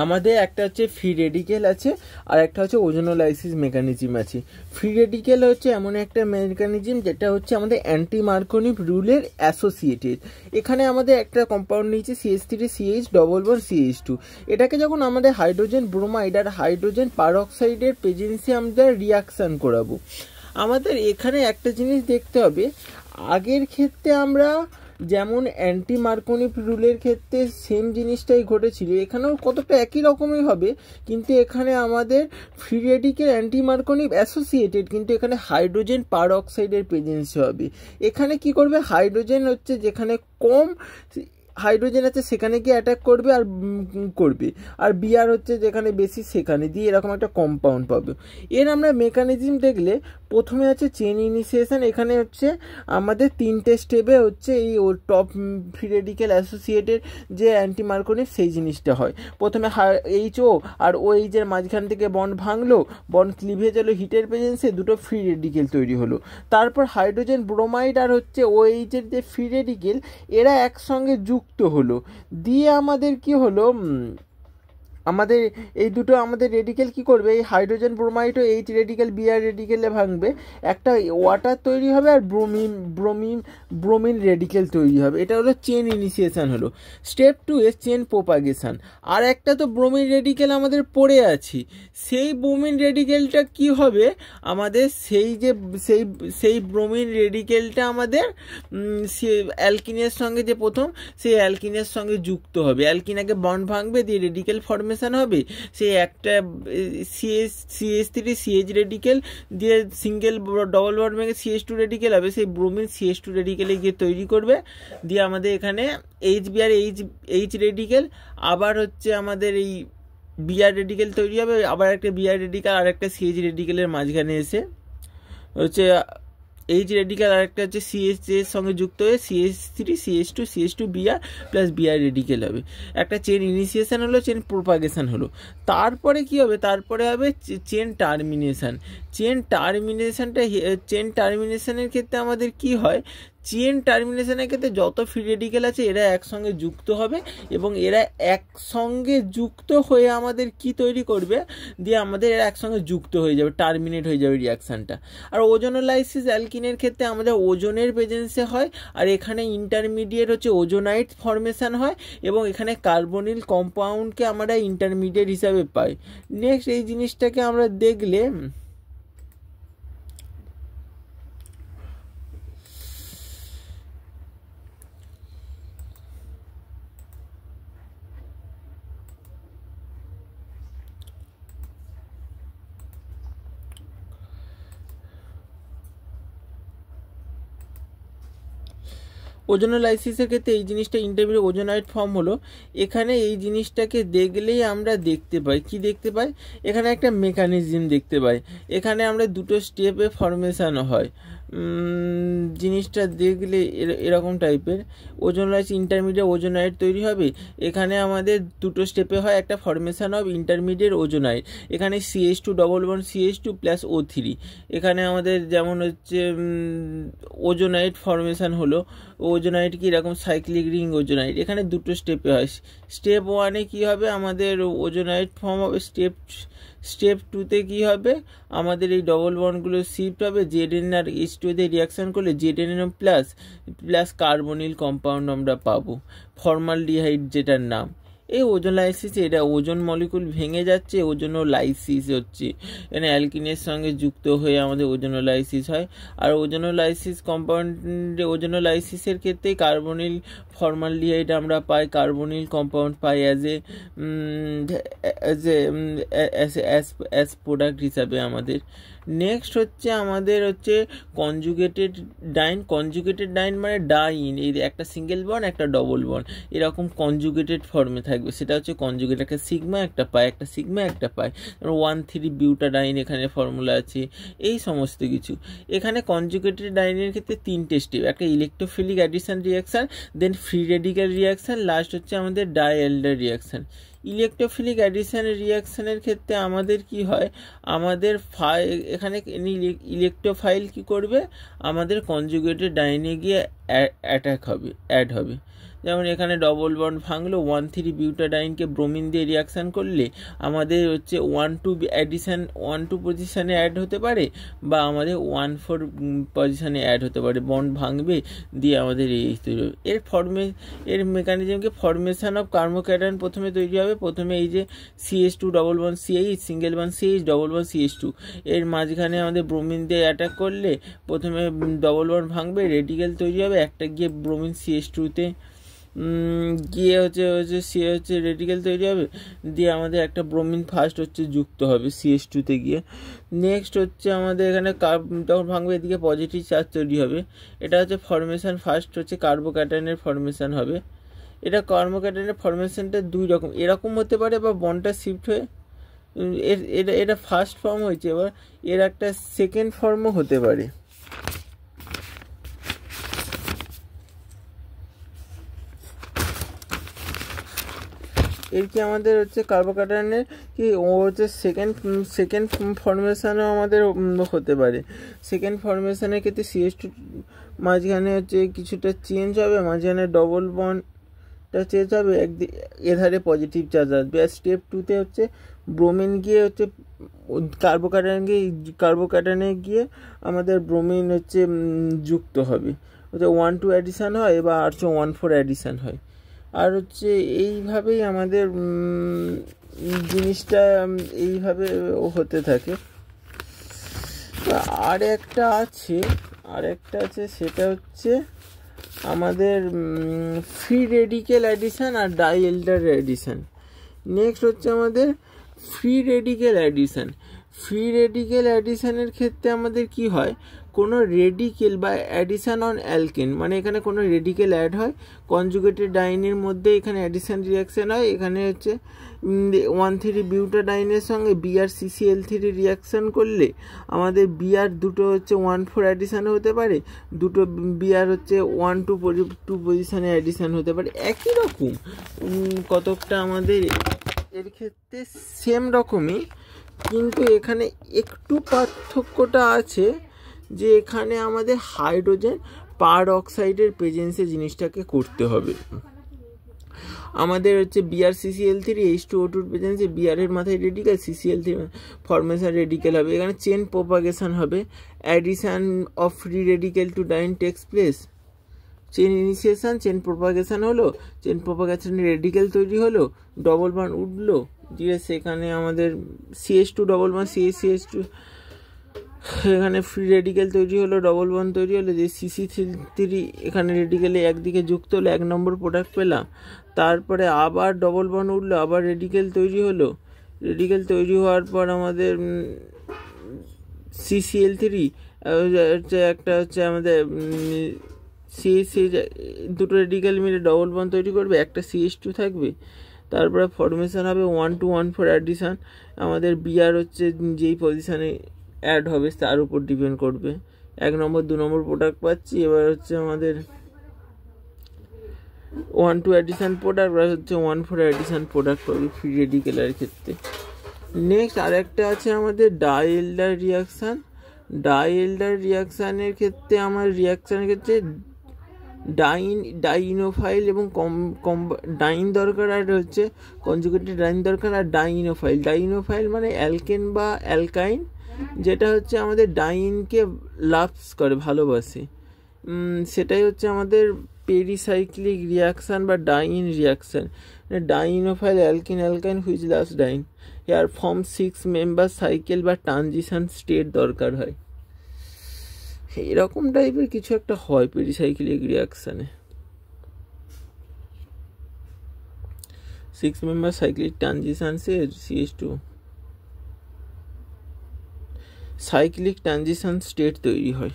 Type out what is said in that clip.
আমাদের একটা হচ্ছে ফ্রি রেডিকেল আছে আর একটা হচ্ছে ওজোনোলাইসিস মেকানিজম আছে। ফ্রি রেডিকেল হচ্ছে এমন একটা মেকানিজম যেটা হচ্ছে আমাদের অ্যান্টি মার্কোনিভ রুলের অ্যাসোসিয়েটেড। এখানে আমাদের একটা কম্পাউন্ড নিয়েছে CH3CH++CH2। এটাকে যখন আমাদের হাইড্রোজেন ব্রোমাইড আর হাইড্রোজেন পারঅক্সাইডের প্রেজেন্সে আমরা রিয়াকশান করাবো। আমাদের এখানে একটা জিনিস দেখতে হবে, আগের ক্ষেত্রে আমরা যেমন অ্যান্টি মার্কোনিভ রুলের ক্ষেত্রে সেম জিনিসটাই ঘটেছিল, এখানেও কতটা একই রকমই হবে, কিন্তু এখানে আমাদের ফ্রি রেডিকেল অ্যান্টি মার্কোনিভ অ্যাসোসিয়েটেড, কিন্তু এখানে হাইড্রোজেন পারঅক্সাইডের প্রেজেন্স হবে। এখানে কি করবে, হাইড্রোজেন হচ্ছে যেখানে কম হাইড্রোজেন আছে সেখানে গিয়ে অ্যাটাক করবে আর করবে, আর বিআর হচ্ছে যেখানে বেশি সেখানে দিয়ে এরকম একটা কম্পাউন্ড পাবে। এর আমরা মেকানিজম দেখলে প্রথমে আছে চেন ইনিশিয়েশন। এখানে হচ্ছে আমাদের 3টে স্টেপে হচ্ছে এই টপ ফ্রি রেডিকেল অ্যাসোসিয়েটেড যে অ্যান্টি মার্কোনিভ সেই জিনিসটা হয়। প্রথমে HO আর OH এর মাঝখান থেকে বন্ড ভাঙলো, বন্ড ক্লিভেজ হলো হিটের প্রেজেন্সে, দুটো ফ্রি রেডিকেল তৈরি হলো। তারপর হাইড্রোজেন ব্রোমাইড আর হচ্ছে OH এর যে ফ্রি রেডিকেল এরা একসঙ্গে যুক্ত হলো, দিয়ে আমাদের কি হলো, আমাদের এই দুটো আমাদের রেডিকেল কি করবে, এই হাইড্রোজেন ব্রোমাইড ও H রেডিকেল বিআর রেডিকেলে ভাঙবে, একটা ওয়াটার তৈরি হবে আর ব্রোমিন রেডিকেল তৈরি হবে। এটা হলো চেন ইনিশিয়েশন হলো। স্টেপ 2 এ চেন প্রোপাগেশন। আর একটা তো ব্রোমিন রেডিকেল আমাদের পড়ে আছি, সেই ব্রোমিন রেডিকেলটা কি হবে, আমাদের সেই ব্রোমিন রেডিকেলটা আমাদের অ্যালকিনের সঙ্গে যে প্রথম সেই অ্যালকিনের সঙ্গে যুক্ত হবে। অ্যালকিন আগে বন্ড ভাঙবে, দিয়ে রেডিকেল ফর্মেশন হবে, সেই একটা CH3CH রেডিকেল দিয়ে সিঙ্গেল ডবল বন্ড ভেঙে CH2 রেডিকেল হবে, সেই ব্রোমিন CH2 রেডিকেলে গিয়ে তৈরি করবে, দিয়ে আমাদের এখানে HBr H রেডিকেল, আবার হচ্ছে আমাদের এই বিআর রেডিকেল তৈরি হবে, আবার একটা বিআর রেডিকেল আর একটা CH রেডিকেলের মাঝখানে এসে হচ্ছে H রেডিকেল আর একটা হচ্ছে CH এর সঙ্গে যুক্ত হয়ে CH3CH2 প্লাস বিআর রেডিকেল হবে। একটা চেন ইনিশিয়েশন হলো, চেন প্রোপাগেশন হলো। তারপরে কি হবে, তারপরে হবে চেন টার্মিনেশন। চেন টার্মিনেশনের ক্ষেত্রে আমাদের কি হয়, চেন টার্মিনেশনের ক্ষেত্রে যত ফ্রি রেডিকেল আছে এরা একসঙ্গে যুক্ত হবে, এবং এরা একসঙ্গে যুক্ত হয়ে আমাদের কি তৈরি করবে, দিয়ে আমাদের এরা একসঙ্গে যুক্ত হয়ে যাবে, টার্মিনেট হয়ে যাবে রিয়াকশানটা। আর ওজোনোলাইসিস অ্যালকিনের ক্ষেত্রে আমাদের ওজোনের প্রেজেন্সে হয়, আর এখানে ইন্টারমিডিয়েট হচ্ছে ওজোনাইট ফর্মেশন হয়, এবং এখানে কার্বনিল কম্পাউন্ডকে আমরা ইন্টারমিডিয়েট হিসাবে পাই। নেক্সট এই জিনিসটাকে আমরা দেখলে ওজোনোলাইসিসের ক্ষেত্রে এই জিনিসটা ইন্টারমিডিয়েট ওজোনাইট ফর্ম হলো। এখানে এই জিনিসটাকে দেখলেই আমরা দেখতে পাই, কি দেখতে পাই, এখানে একটা মেকানিজম দেখতে পাই। এখানে আমরা দুটো স্টেপে ফর্মেশন হয়, জিনিসটা দেখলে এরকম টাইপের ওজোনোলাইসিস ইন্টারমিডিয়েট ওজোনাইট তৈরি হবে। এখানে আমাদের দুটো স্টেপে হয়, একটা ফর্মেশন অফ ইন্টারমিডিয়েট ওজোনাইট, এখানে CH2 double bond CH2 plus O3, এখানে আমাদের যেমন হচ্ছে ওজোনাইট ফর্মেশন হলো। ওজোনাইট কি এরকম সাইক্লিক রিং ওজোনাইট, এখানে দুটো স্টেপে হয়। স্টেপ 1-এ কী হবে, আমাদের ওজোনাইট ফর্ম হবে। স্টেপ 2-তে কী হবে, আমাদের এই ডবল বন্ডগুলো শিফট হবে, ZN আর H2 দিয়ে রিয়াকশান করলে ZN প্লাস কার্বনিল কম্পাউন্ড আমরা পাবো, ফর্মালডিহাইড যেটার নাম। এই ওজোনলাইসিসে এটা ওজন মলিকুল ভেঙে যাচ্ছে, ওজোনোলাইসিস হচ্ছে, এখানে অ্যালকিনের সঙ্গে যুক্ত হয়ে আমাদের ওজোনোলাইসিস হয়। আর ওজোনোলাইসিস কম্পাউন্ডে ওজোনোলাইসিসের ক্ষেত্রে কার্বনিল ফর্মালডিহাইড আমরা পাই, কার্বনিল কম্পাউন্ড পাই অ্যাজ প্রোডাক্ট হিসাবে আমাদের। নেক্সট হচ্ছে আমাদের হচ্ছে কনজুগেটেড ডাইন মানে ডাইন, এই একটা সিঙ্গেল বন্ড একটা ডবল বন্ড এরকম কনজুগেটেড ফর্মে থাকবে, সেটা হচ্ছে কনজুগেট, একটা সিগমা একটা পাই, একটা সিগমা একটা পাই, 1,3-বিউটাডাইন এখানে ফর্মুলা আছে, এই সমস্ত কিছু। এখানে কনজুগেটেড ডাইনের ক্ষেত্রে 3টে স্টেপ, একটা ইলেকট্রোফিলিক অ্যাডিশন রিয়াকশান, দেন ফ্রি রেডিক্যাল রিয়াকশান, লাস্ট হচ্ছে আমাদের ডাইএলডার রিয়াকশান। ইলেকট্রোফিলিক অ্যাডিশন রিয়াকশানের ক্ষেত্রে আমাদের কি হয়, আমাদের এখানে ইলেকট্রোফাইল কি করবে, আমাদের কনজুগেটেড ডাইনে গিয়ে অ্যাড হবে। যেমন এখানে ডবল বন্ড ভাঙলো, 1,3 বিউটাডাইনকে ব্রোমিন দিয়ে রিয়াকশান করলে আমাদের হচ্ছে 1,2 অ্যাডিশান 1,2 পজিশানে অ্যাড হতে পারে, বা আমাদের 1,4 পজিশানে অ্যাড হতে পারে, বন্ড ভাঙবে দিয়ে আমাদের এই তৈরি হবে। এর মেকানিজমকে ফর্মেশন অফ কার্বোক্যাটায়ন প্রথমে তৈরি হবে। প্রথমে এই যে CH2 double bond CH, single bond CH, double bond CH2, এর মাঝখানে আমাদের ব্রোমিন দিয়ে অ্যাটাক করলে প্রথমে ডবল বন্ড ভাঙবে, রেডিকেল তৈরি হবে, একটা গিয়ে ব্রোমিন CH2-তে গিয়ে হচ্ছে রেডিকেল তৈরি হবে, দিয়ে আমাদের একটা ব্রোমিন ফার্স্ট হচ্ছে যুক্ত হবে CH2-তে গিয়ে। নেক্সট হচ্ছে আমাদের এখানে যখন ভাঙবে এদিকে পজিটিভ চার্জ তৈরি হবে। এটা হচ্ছে ফর্মেশন, ফার্স্ট হচ্ছে কার্বোক্যাটায়নের ফর্মেশন হবে। এটা কার্বোক্যাটায়নের ফর্মেশনটা দুই রকম, এরকম হতে পারে বা বন্ডটা শিফট হয়ে এটা ফার্স্ট ফর্ম হয়েছে, এবার এর একটা সেকেন্ড ফর্মও হতে পারে। এর কি আমাদের হচ্ছে কার্বোক্যাটায়নের কি ও হচ্ছে সেকেন্ড ফর্মেশনও আমাদের হতে পারে। সেকেন্ড ফর্মেশনের ক্ষেত্রে CH2 মাঝখানে হচ্ছে কিছুটা চেঞ্জ হবে, মাঝখানে ডবল বন্ডটা চেঞ্জ হবে, এধারে পজিটিভ চার্জ আসবে। আর স্টেপ 2-তে হচ্ছে ব্রোমিন গিয়ে হচ্ছে কার্বোক্যাটায়নে গিয়ে আমাদের ব্রোমিন হচ্ছে যুক্ত হবে, হচ্ছে 1,2 অ্যাডিশান হয় বা 1,4 অ্যাডিশান হয়। আর হচ্ছে এইভাবেই আমাদের জিনিসটা এইভাবে হতে থাকে। আর একটা আছে সেটা হচ্ছে আমাদের ফ্রি রেডিকেল অ্যাডিশান আর ডাই এল্ডার অ্যাডিশান। নেক্সট হচ্ছে আমাদের ফ্রি রেডিকেল অ্যাডিশানের ক্ষেত্রে আমাদের কি হয়, কোনো রেডিকেল বা অ্যাডিশান অন অ্যালকেন, মানে এখানে কোনো রেডিকেল অ্যাড হয় কনজুগেটেড ডাইনের মধ্যে, এখানে অ্যাডিশান রিয়াকশান হয়। এখানে হচ্ছে 1,3 বিউটাডাইনের সঙ্গে BrCCl3 রিয়াকশান করলে আমাদের Br দুটো হচ্ছে 1,4 অ্যাডিশানও হতে পারে, দুটো Br হচ্ছে 1,2 পজিশানে অ্যাডিশান হতে পারে। একই রকম কতকটা আমাদের এর ক্ষেত্রে সেম রকমই, কিন্তু এখানে একটু পার্থক্যটা আছে যে এখানে আমাদের হাইড্রোজেন পার অক্সাইডের প্রেজেন্সে জিনিসটাকে করতে হবে। আমাদের হচ্ছে BrCCl3 H2O2 প্রেজেন্সে Br এর মাথায় রেডিকেল, CCl3 ফর্মেশন রেডিকেল হবে। এখানে চেন প্রপাগেশন হবে, addition of free radical to diene takes place. Chain initiation, chain propagation হলো, চেন প্রপাগেশনে রেডিকেল তৈরি হলো, ডবল বন্ড উঠলো, দিয়ে সেখানে আমাদের CH2 ডবল বন্ড CH2 এখানে ফ্রি রেডিকেল তৈরি হলো, ডবল বন্ড তৈরি হলো, যে CC3 এখানে রেডিকেলে একদিকে যুক্ত হলো, 1 নম্বর প্রোডাক্ট পেলাম। তারপরে আবার ডবল বন্ড উঠলো, আবার রেডিকেল তৈরি হলো, রেডিকেল তৈরি হওয়ার পর আমাদের CCl3 একটা হচ্ছে আমাদের দুটো রেডিকেল মিলে ডবল বন্ড তৈরি করবে, একটা CH2 থাকবে। তারপরে ফর্মেশন হবে 1,2,1,4 অ্যাডিশান। আমাদের Br হচ্ছে যেই পজিশানে অ্যাড হবে তার উপর ডিপেন্ড করবে। 1 নম্বর 2 নম্বর প্রোডাক্ট পাচ্ছি, এবার হচ্ছে আমাদের 1,2 অ্যাডিশান প্রোডাক্ট আর হচ্ছে 1,4 অ্যাডিশান প্রোডাক্ট পাবে ফ্রি রেডিকেলের ক্ষেত্রে। নেক্সট আরেকটা আছে আমাদের ডাই এল্ডার রিয়াকশানের ক্ষেত্রে ডাইনোফাইল এবং ডাইন দরকার, আর হচ্ছে কনজুগেটেড ডাইন দরকার, আর ডাইনোফাইল মানে অ্যালকেন বা অ্যালকাইন, যেটা হচ্ছে আমাদের ডাইনকে লাভস করে, ভালোবাসে, সেটাই হচ্ছে আমাদের পেরিসাইক্লিক রিয়াকশান বা diene reaction. Dienophile alkyne which loves diene, here form 6 member cycle বা ট্রানজিশন স্টেট দরকার হয়। এরকম টাইপের কিছু একটা হয় পেরিসাইক্লিক রিয়াকশানে। 6 মেম্বার সাইক্লিক ট্রানজিশনসে CH2 সাইক্লিক ট্রানজিশন স্টেট তৈরি হয়।